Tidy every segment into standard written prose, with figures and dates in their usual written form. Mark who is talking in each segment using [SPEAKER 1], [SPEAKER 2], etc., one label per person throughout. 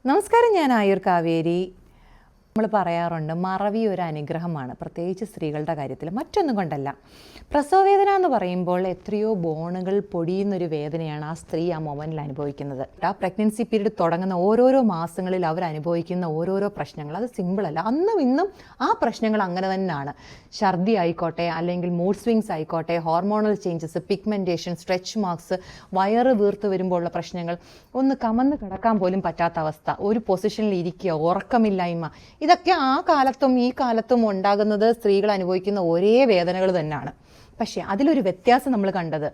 [SPEAKER 1] നമസ്കാരം, ഞാൻ ആയൂർ കാവേരി. നമ്മൾ പറയാറുണ്ട് മറവി ഒരു അനുഗ്രഹമാണ്, പ്രത്യേകിച്ച് സ്ത്രീകളുടെ കാര്യത്തിൽ. മറ്റൊന്നും കൊണ്ടല്ല, പ്രസവവേദന എന്ന് പറയുമ്പോൾ എത്രയോ ബോണുകൾ പൊടിയുന്നൊരു വേദനയാണ് ആ സ്ത്രീ ആ മൊമെൻറ്റിൽ അനുഭവിക്കുന്നത്. ആ പ്രഗ്നൻസി പീരീഡ് തുടങ്ങുന്ന ഓരോരോ മാസങ്ങളിൽ അവർ അനുഭവിക്കുന്ന ഓരോരോ പ്രശ്നങ്ങൾ അത് സിമ്പിളല്ല. അന്നും ഇന്നും ആ പ്രശ്നങ്ങൾ അങ്ങനെ തന്നെയാണ്. ഛർദി ആയിക്കോട്ടെ, അല്ലെങ്കിൽ മൂഡ് സ്വിങ്സ് ആയിക്കോട്ടെ, hormonal changes, pigmentation, stretch marks, വയറ് വീർത്ത് വരുമ്പോഴുള്ള പ്രശ്നങ്ങൾ, ഒന്ന് കമന്ന് കിടക്കാൻ പോലും പറ്റാത്ത അവസ്ഥ, ഒരു പൊസിഷനിൽ ഇരിക്കുക, ഉറക്കമില്ലായ്മ, ഇതൊക്കെ ആ കാലത്തും ഈ കാലത്തും ഉണ്ടാകുന്നത് സ്ത്രീകൾ അനുഭവിക്കുന്ന ഒരേ വേദനകൾ തന്നെയാണ്. പക്ഷേ അതിലൊരു വ്യത്യാസം നമ്മൾ കണ്ടത്,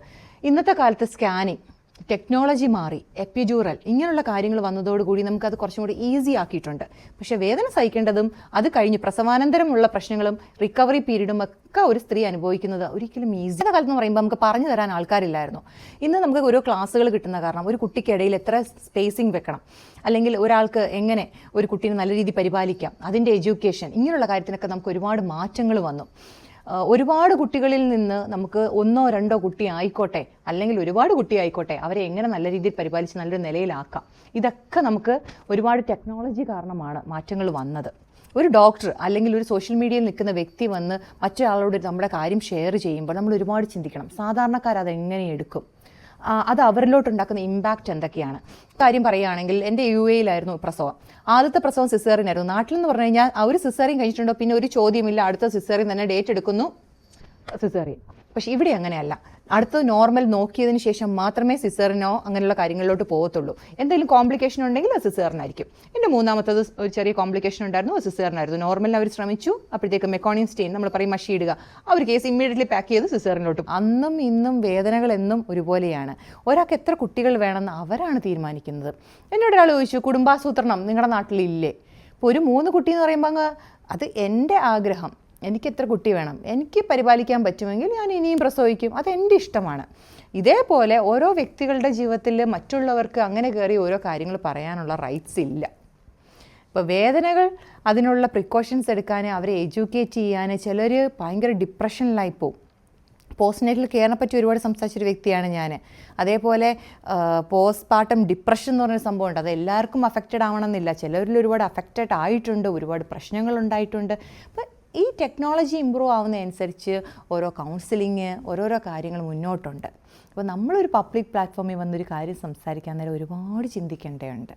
[SPEAKER 1] ഇന്നത്തെ കാലത്ത് സ്കാനിങ് ടെക്നോളജി മാറി, എപ്പിഡ്യൂറൽ ഇങ്ങനെയുള്ള കാര്യങ്ങൾ വന്നതോടുകൂടി നമുക്കത് കുറച്ചും കൂടി ഈസി ആക്കിയിട്ടുണ്ട്. പക്ഷേ വേദന സഹിക്കേണ്ടതും അത് കഴിഞ്ഞ് പ്രസവാനന്തരമുള്ള പ്രശ്നങ്ങളും റിക്കവറി പീരീഡും ഒക്കെ ഒരു സ്ത്രീ അനുഭവിക്കുന്നത് ഒരിക്കലും ഈസി. കാലത്ത് എന്ന് പറയുമ്പോൾ നമുക്ക് പറഞ്ഞു തരാൻ ആൾക്കാരില്ലായിരുന്നു. ഇന്ന് നമുക്ക് ഓരോ ക്ലാസ്സുകൾ കിട്ടുന്ന കാരണം ഒരു കുട്ടിക്കിടയിൽ എത്ര സ്പേസിങ് വെക്കണം, അല്ലെങ്കിൽ ഒരാൾക്ക് എങ്ങനെ ഒരു കുട്ടീനെ നല്ല രീതിയിൽ പരിപാലിക്കാം, അതിൻ്റെ എഡ്യൂക്കേഷൻ, ഇങ്ങനെയുള്ള കാര്യത്തിനൊക്കെ നമുക്ക് ഒരുപാട് മാറ്റങ്ങൾ വന്നു. ഒരുപാട് കുട്ടികളിൽ നിന്ന് നമുക്ക് ഒന്നോ രണ്ടോ കുട്ടി ആയിക്കോട്ടെ, അല്ലെങ്കിൽ ഒരുപാട് കുട്ടി ആയിക്കോട്ടെ, അവരെ എങ്ങനെ നല്ല രീതിയിൽ പരിപാലിച്ച് നല്ലൊരു നിലയിലാക്കാം, ഇതൊക്കെ നമുക്ക് ഒരുപാട് ടെക്നോളജി കാരണമാണ് മാറ്റങ്ങൾ വന്നത്. ഒരു ഡോക്ടർ അല്ലെങ്കിൽ ഒരു സോഷ്യൽ മീഡിയയിൽ നിൽക്കുന്ന വ്യക്തി വന്ന് മറ്റൊരാളോട് നമ്മുടെ കാര്യം ഷെയർ ചെയ്യുമ്പോൾ നമ്മൾ ഒരുപാട് ചിന്തിക്കണം, സാധാരണക്കാർ അതെങ്ങനെ എടുക്കും, അത് അവരിലോട്ടുണ്ടാക്കുന്ന ഇമ്പാക്റ്റ് എന്തൊക്കെയാണ്. കാര്യം പറയുകയാണെങ്കിൽ എൻ്റെ UAE-യിലായിരുന്നു പ്രസവം. ആദ്യത്തെ പ്രസവം സിസേറിയനായിരുന്നു. നാട്ടിൽ നിന്ന് പറഞ്ഞു കഴിഞ്ഞാൽ അവർ സിസേറിയൻ കഴിഞ്ഞിട്ടുണ്ടോ പിന്നെ ഒരു ചോദ്യമില്ല, അടുത്ത സിസേറിയൻ തന്നെ ഡേറ്റ് എടുക്കുന്നു, സിസേറിയൻ. പക്ഷെ ഇവിടെ അങ്ങനെയല്ല. അടുത്തത് നോർമൽ നോക്കിയതിന് ശേഷം മാത്രമേ സിസേറിനോ അങ്ങനെയുള്ള കാര്യങ്ങളിലോട്ട് പോകത്തുള്ളൂ. എന്തെങ്കിലും കോംപ്ലിക്കേഷൻ ഉണ്ടെങ്കിൽ അത് സിസേറിനായിരിക്കും. എൻ്റെ മൂന്നാമത്തത് ഒരു ചെറിയ കോംപ്ലിക്കേഷൻ ഉണ്ടായിരുന്നു, അത് സിസേറിനായിരുന്നു. നോർമലിന് അവർ ശ്രമിച്ചു, അപ്പോഴത്തേക്ക് മെക്കോണിയം സ്റ്റെയിൻ, നമ്മൾ പറയും മഷി ഇടുക, ആ ഒരു കേസ് ഇമ്മീഡിയറ്റ്ലി പാക്ക് ചെയ്ത് സിസേറിനോട്ടും. അന്നും ഇന്നും വേദനകൾ എന്നും ഒരുപോലെയാണ്. ഒരാൾക്ക് എത്ര കുട്ടികൾ വേണമെന്ന് അവരാണ് തീരുമാനിക്കുന്നത്. എന്നോട് ഒരാൾ ചോദിച്ചു, കുടുംബാസൂത്രണം നിങ്ങളുടെ നാട്ടിലില്ലേ? ഇപ്പോൾ ഒരു 3 കുട്ടി എന്ന് പറയുമ്പോൾ അത് എൻ്റെ ആഗ്രഹം, എനിക്ക് എത്ര കുട്ടി വേണം, എനിക്ക് പരിപാലിക്കാൻ പറ്റുമെങ്കിൽ ഞാൻ ഇനിയും പ്രസവിക്കും, അതെൻ്റെ ഇഷ്ടമാണ്. ഇതേപോലെ ഓരോ വ്യക്തികളുടെ ജീവിതത്തിൽ മറ്റുള്ളവർക്ക് അങ്ങനെ കയറി ഓരോ കാര്യങ്ങൾ പറയാനുള്ള റൈറ്റ്സ് ഇല്ല. ഇപ്പോൾ വേദനകൾ അതിനുള്ള പ്രിക്കോഷൻസ് എടുക്കാൻ, അവരെ എഡ്യൂക്കേറ്റ് ചെയ്യാൻ, ചിലർ ഭയങ്കര ഡിപ്രഷനിലായി പോകും. പോസ്റ്റ്നേറ്റൽ കെയറിനെ പറ്റി ഒരുപാട് സംസാരിച്ചൊരു വ്യക്തിയാണ് ഞാൻ. അതേപോലെ പോസ്റ്റ് പാർട്ടം ഡിപ്രഷൻ എന്ന് പറഞ്ഞൊരു സംഭവമുണ്ട്. അത് എല്ലാവർക്കും അഫക്റ്റഡ് ആവണമെന്നില്ല, ചിലരിൽ ഒരുപാട് അഫക്റ്റഡ് ആയിട്ടുണ്ട്, ഒരുപാട് പ്രശ്നങ്ങൾ ഉണ്ടായിട്ടുണ്ട്. അപ്പം ഈ ടെക്നോളജി ഇമ്പ്രൂവ് ആവുന്നതനുസരിച്ച് ഓരോ കൗൺസിലിങ്, ഓരോരോ കാര്യങ്ങൾ മുന്നോട്ടുണ്ട്. അപ്പോൾ നമ്മളൊരു പബ്ലിക് പ്ലാറ്റ്ഫോമിൽ വന്നൊരു കാര്യം സംസാരിക്കാൻ നേരം ഒരുപാട് ചിന്തിക്കേണ്ടതുണ്ട്.